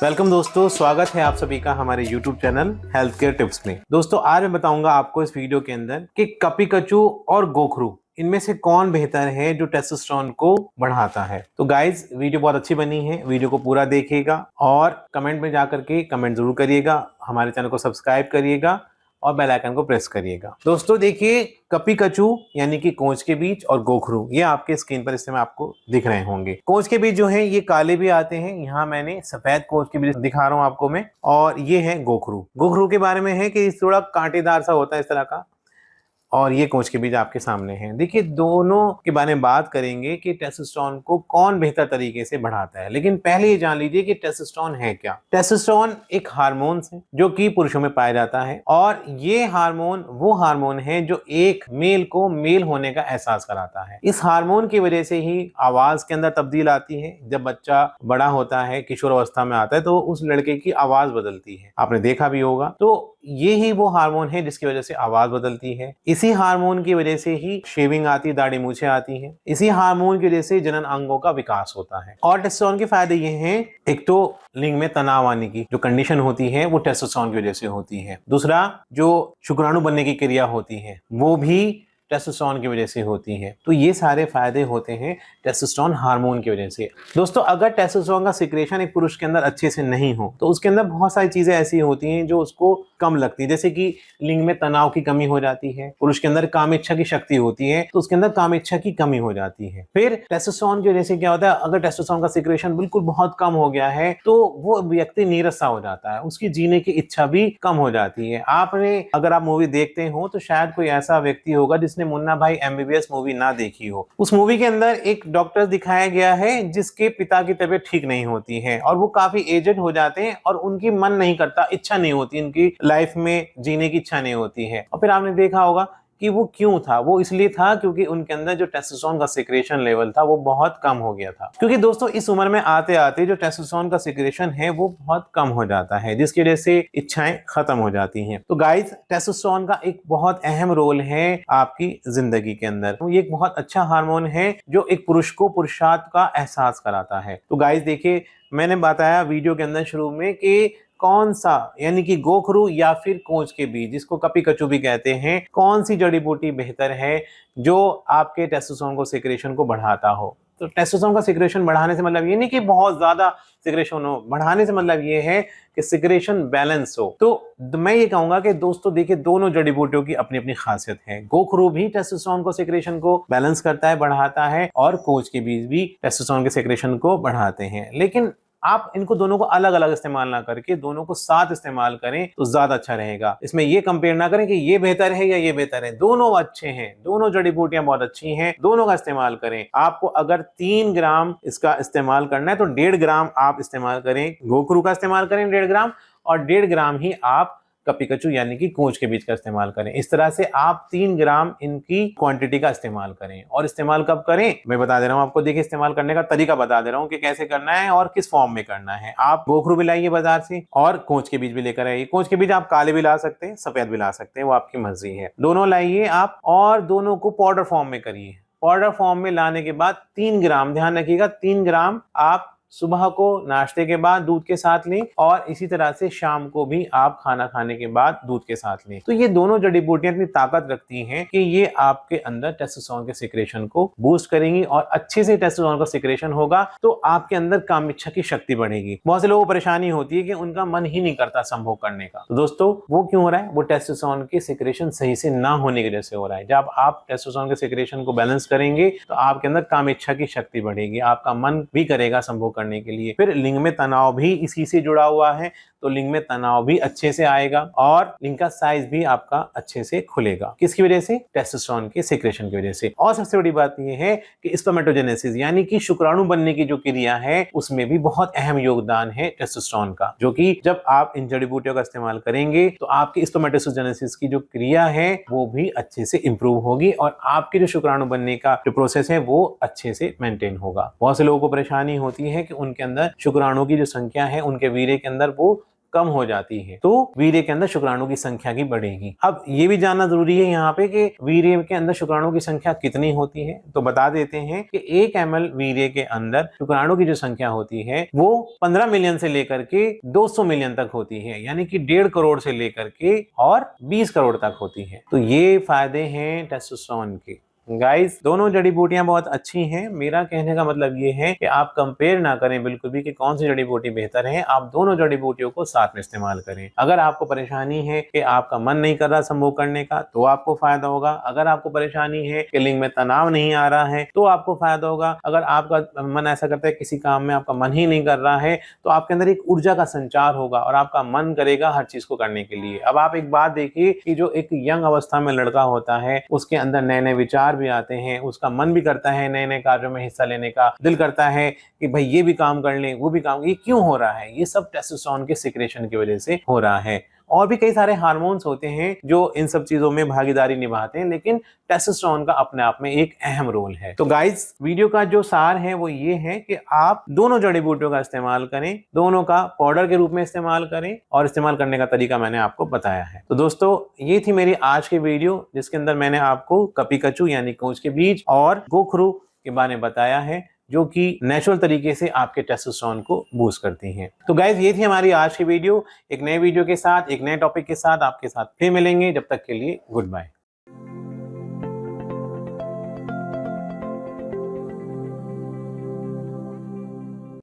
Welcome दोस्तों, स्वागत है आप सभी का हमारे YouTube channel health care tips में। दोस्तों आज मैं बताऊंगा आपको इस वीडियो के अंदर कि कपीकचू और गोखरू इनमें से कौन बेहतर है जो टेस्टोस्टेरोन को बढ़ाता है। तो गाइज वीडियो बहुत अच्छी बनी है, वीडियो को पूरा देखिएगा और कमेंट में जाकर के कमेंट जरूर करिएगा, हमारे चैनल को सब्सक्राइब करिएगा और बेल आइकन को प्रेस करिएगा। दोस्तों देखिए, कपीकचू यानी कि कोंच के बीज और गोखरू ये आपके स्क्रीन पर इस समय आपको दिख रहे होंगे। कोंच के बीज जो हैं ये काले भी आते हैं, यहाँ मैंने सफेद कोंच के बीज दिखा रहा हूँ आपको मैं, और ये है गोखरू। गोखरू के बारे में है कि थोड़ा कांटेदार सा होता है इस तरह का, और ये कोंच के बीज आपके सामने हैं। देखिए दोनों के बारे में बात करेंगे कि टेस्टोस्टेरोन को कौन बेहतर तरीके से बढ़ाता है, लेकिन पहले ये जान लीजिए कि टेस्टोस्टेरोन है क्या। टेस्टोस्टेरोन एक हार्मोन है जो कि पुरुषों में पाया जाता है, और ये हार्मोन वो हार्मोन है जो एक मेल को मेल होने का एहसास कराता है। इस हार्मोन की वजह से ही आवाज के अंदर तब्दील आती है। जब बच्चा बड़ा होता है, किशोर अवस्था में आता है, तो उस लड़के की आवाज बदलती है, आपने देखा भी होगा। तो ये ही वो हार्मोन है जिसकी वजह से आवाज बदलती है। इसी हार्मोन की वजह से ही शेविंग आती, दाढ़ी मूछें आती हैं। इसी हार्मोन की वजह से जनन अंगों का विकास होता है। और टेस्टोस्टेरोन के फायदे ये हैं, एक तो लिंग में तनाव आने की जो कंडीशन होती है वो टेस्टोस्टेरोन की वजह से होती है। दूसरा, जो शुक्राणु बनने की क्रिया होती है वो भी टेस्टोस्टेरोन की वजह से होती है। तो ये सारे फायदे होते हैं टेस्टोस्टेरोन हार्मोन की वजह से। दोस्तों अगर टेस्टोस्टेरोन का सिक्रेशन एक पुरुष के अंदर अच्छे से नहीं हो तो उसके अंदर बहुत सारी चीजें ऐसी होती हैं जो उसको कम लगती है, जैसे कि लिंग में तनाव की कमी हो जाती है। पुरुष के अंदर काम इच्छा की शक्ति होती है तो उसके अंदर काम इच्छा की कमी हो जाती है। फिर टेस्टोस्टेरोन की वजह से क्या होता है, अगर टेस्टोस्टेरोन का सिक्रेशन बिल्कुल बहुत कम हो गया है तो वो व्यक्ति नीरस सा हो जाता है, उसकी जीने की इच्छा भी कम हो जाती है। आपने अगर आप मूवी देखते हो तो शायद कोई ऐसा व्यक्ति होगा जिसने मुन्ना भाई MBBS मूवी ना देखी हो। उस मूवी के अंदर एक डॉक्टर दिखाया गया है जिसके पिता की तबीयत ठीक नहीं होती है और वो काफी एजेड हो जाते हैं और उनकी मन नहीं करता, इच्छा नहीं होती, उनकी लाइफ में जीने की इच्छा नहीं होती है। और फिर आपने देखा होगा कि वो क्यों था, वो इसलिए था क्योंकि उनके अंदर जो टेस्टोस्टेरोन का सिक्रेशन लेवल था वो बहुत कम हो गया था। क्योंकि दोस्तों इस उम्र में आते आते जो टेस्टोस्टेरोन का सिक्रेशन है वो बहुत कम हो जाता है, जिसकी वजह से इच्छाएं खत्म हो जाती हैं। तो गाइस टेस्टोस्टेरोन का एक बहुत अहम रोल है आपकी जिंदगी के अंदर। तो ये एक बहुत अच्छा हार्मोन है जो एक पुरुष को पुरुषार्थ का एहसास कराता है। तो गाइस देखिए, मैंने बताया वीडियो के अंदर शुरू में कि कौन सा यानी कि गोखरू या फिर कोंच के बीज, जिसको कपीकचू भी कहते हैं, कौन सी जड़ी बूटी बेहतर है जो आपके टेस्टोस्टेरोन को सिक्रेशन को बढ़ाता हो। तो टेस्टोस्टेरोन का सिक्रेशन बढ़ाने से मतलब ये नहीं कि बहुत ज्यादा सिक्रेशन हो, बढ़ाने से मतलब ये है कि सिक्रेशन बैलेंस हो। तो मैं ये कहूंगा कि दोस्तों देखिए, दोनों जड़ी बूटियों की अपनी अपनी खासियत है। गोखरू भी टेस्टोस्टेरोन को सिक्रेशन को बैलेंस करता है, बढ़ाता है, और कोंच के बीज भी टेस्टोस्टेरोन के सिक्रेशन को बढ़ाते हैं। लेकिन आप इनको दोनों को अलग अलग इस्तेमाल ना करके दोनों को साथ इस्तेमाल करें तो ज्यादा अच्छा रहेगा। इसमें ये कंपेयर ना करें कि ये बेहतर है या ये बेहतर है, दोनों अच्छे हैं, दोनों जड़ी बूटियां बहुत अच्छी हैं, दोनों का इस्तेमाल करें। आपको अगर 3 ग्राम इसका इस्तेमाल करना है तो 1.5 ग्राम आप इस्तेमाल करें, गोखरू का इस्तेमाल करें 1.5 ग्राम, और 1.5 ग्राम ही आप कपीकचू यानी कि कोंच के बीज का इस्तेमाल करें। इस तरह से आप 3 ग्राम इनकी क्वांटिटी का इस्तेमाल करें। और इस्तेमाल कब करें मैं बता दे रहा हूं आपको। देखिए, इस्तेमाल करने का तरीका बता दे रहा हूं कि कैसे करना है और किस फॉर्म में करना है। आप गोखरू भी लाइए बाजार से और कोंच के बीज भी लेकर आइए। कोंच के बीज आप काले भी ला सकते हैं, सफेद भी ला सकते हैं, वो आपकी मर्जी है। दोनों लाइए आप और दोनों को पाउडर फॉर्म में करिए। पाउडर फॉर्म में लाने के बाद 3 ग्राम, ध्यान रखिएगा, 3 ग्राम आप सुबह को नाश्ते के बाद दूध के साथ लें, और इसी तरह से शाम को भी आप खाना खाने के बाद दूध के साथ लें। तो ये दोनों जड़ी बूटियां इतनी ताकत रखती हैं कि ये आपके अंदर टेस्टोस्टेरोन के सिक्रेशन को बूस्ट करेंगी, और अच्छे से टेस्टोस्टेरोन का सिक्रेशन होगा तो आपके अंदर काम इच्छा की शक्ति बढ़ेगी। बहुत से लोगों को परेशानी होती है कि उनका मन ही नहीं करता संभोग करने का। तो दोस्तों वो क्यों हो रहा है, वो टेस्टोस्टेरोन के सिक्रेशन सही से ना होने की वजह से हो रहा है। जब आप टेस्टोस्टेरोन के सिक्रेशन को बैलेंस करेंगे तो आपके अंदर काम इच्छा की शक्ति बढ़ेगी, आपका मन भी करेगा संभोग करने के लिए। फिर लिंग में तनाव भी इसी से जुड़ा हुआ है, तो लिंग में तनाव भी अच्छे से आएगा और लिंग का साइज भी आपका अच्छे से खुलेगा। किसकी वजह से, टेस्टोस्टेरोन के सिक्रेशन की वजह से। और सबसे बड़ी बात यह है कि स्पर्मेटोजेनेसिस यानी कि शुक्राणु बनने की जो क्रिया है उसमें भी बहुत अहम योगदान है टेस्टोस्टेरोन का, जो कि जब आप इन जड़ी बूटियों का इस्तेमाल करेंगे तो आपकी स्पर्मेटोजेनेसिस की जो क्रिया है वो भी अच्छे से इंप्रूव होगी और आपके जो शुक्राणु बनने का जो प्रोसेस है वो अच्छे से मेंटेन होगा। बहुत से लोगों को परेशानी होती है कि उनके अंदर शुक्राणु की जो संख्या है, उनके वीर्य के अंदर वो कम हो जाती है तो वीर्य के अंदर शुक्राणु की संख्या की बढ़ेगी। अब ये भी जानना जरूरी है यहाँ पे कि वीर्य के अंदर शुक्राणु की संख्या कितनी होती है, तो बता देते हैं कि 1 ml वीर्य के अंदर शुक्राणु की जो संख्या होती है वो 15 मिलियन से लेकर के 200 मिलियन तक होती है, यानी कि 1.5 करोड़ से लेकर के और 20 करोड़ तक होती है। तो ये फायदे हैं टेस्टोस्टेरोन के। गाइस, दोनों जड़ी बूटियां बहुत अच्छी हैं। मेरा कहने का मतलब ये है कि आप कंपेयर ना करें बिल्कुल भी कि कौन सी जड़ी बूटी बेहतर है, आप दोनों जड़ी बूटियों को साथ में इस्तेमाल करें। अगर आपको परेशानी है कि आपका मन नहीं कर रहा संभोग करने का तो आपको फायदा होगा। अगर आपको परेशानी है कि लिंग में तनाव नहीं आ रहा है तो आपको फायदा होगा। अगर आपका मन ऐसा करता है किसी काम में आपका मन ही नहीं कर रहा है तो आपके अंदर एक ऊर्जा का संचार होगा और आपका मन करेगा हर चीज को करने के लिए। अब आप एक बात देखिए कि जो एक यंग अवस्था में लड़का होता है उसके अंदर नए नए विचार भी आते हैं, उसका मन भी करता है नए नए कार्यों में हिस्सा लेने का, दिल करता है कि भाई ये भी काम कर लें वो भी काम। ये क्यों हो रहा है? ये सब टेस्टोस्टेरोन के सिक्रेशन की वजह से हो रहा है। और भी कई सारे हार्मोन्स होते हैं जो इन सब चीजों में भागीदारी निभाते हैं, लेकिन टेस्टोस्टेरोन का अपने आप में एक अहम रोल है। तो गाइस, वीडियो का जो सार है वो ये है कि आप दोनों जड़ी बूटियों का इस्तेमाल करें, दोनों का पाउडर के रूप में इस्तेमाल करें और इस्तेमाल करने का तरीका मैंने आपको बताया है। तो दोस्तों, ये थी मेरी आज की वीडियो जिसके अंदर मैंने आपको कपीकचू यानी कोच के बीज और गोखरू के बारे में बताया है जो कि नेचुरल तरीके से आपके टेस्टोस्टेरोन को बूस्ट करती हैं। तो गाइस, ये थी हमारी आज की वीडियो। एक नए वीडियो के साथ, एक नए टॉपिक के साथ आपके साथ फिर मिलेंगे। जब तक के लिए गुड बाय।